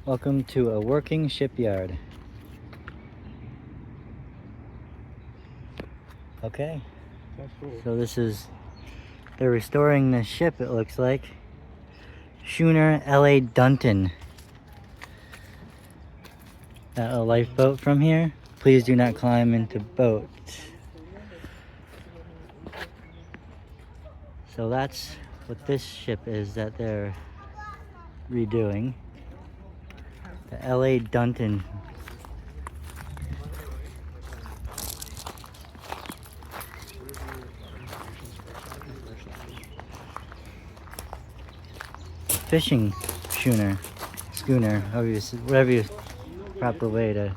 Welcome to a working shipyard. Okay, That's cool. so they're restoring this ship, it looks like. Schooner LA Dunton. A lifeboat from here. Please do not climb into boat. So that's what this ship is that they're redoing. The LA Dunton. Fishing schooner, whatever you proper way to.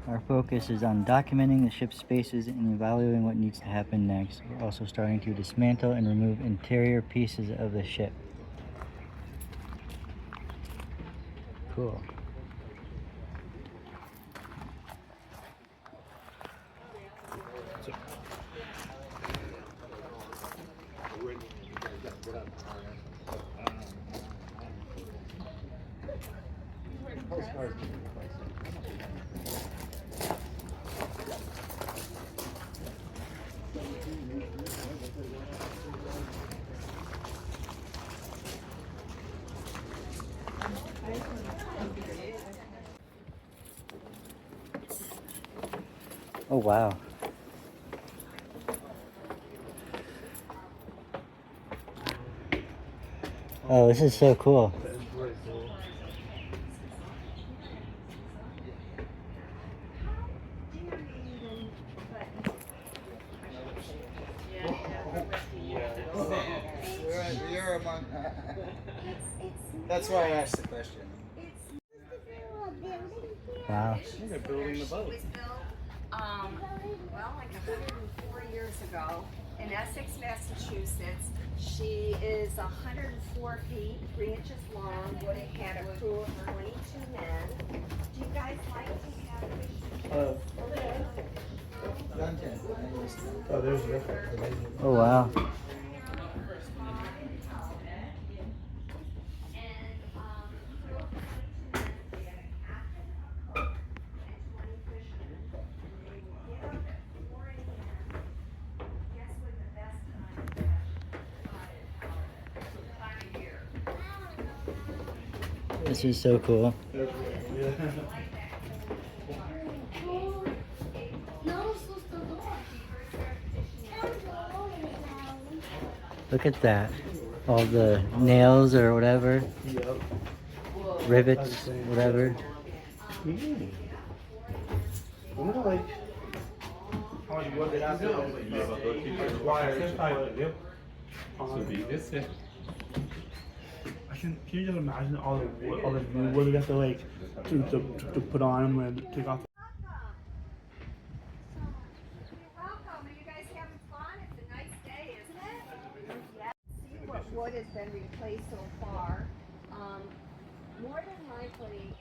Our focus is on documenting the ship's spaces and evaluating what needs to happen next. We're also starting to dismantle and remove interior pieces of the ship. Cool. Oh wow. Oh, this is so cool. That's why I asked the question. Wow. They're building the boat. She was built, well, like 104 years ago in Essex, Massachusetts. She is 104 feet, 3 inches long. Would have had a crew of 22 men. Do you guys like to have Dunton. Oh, there's the Oh wow. This is so cool. Look at that. All the nails or whatever. Rivets, whatever. I wonder, like, how much wood they have to wires. Can you just imagine all the wood, all the new wood we have to like to put on them and take off? welcome. Are you guys having fun? It's a nice day, isn't it? Yeah. See what wood has been replaced so far. More than likely,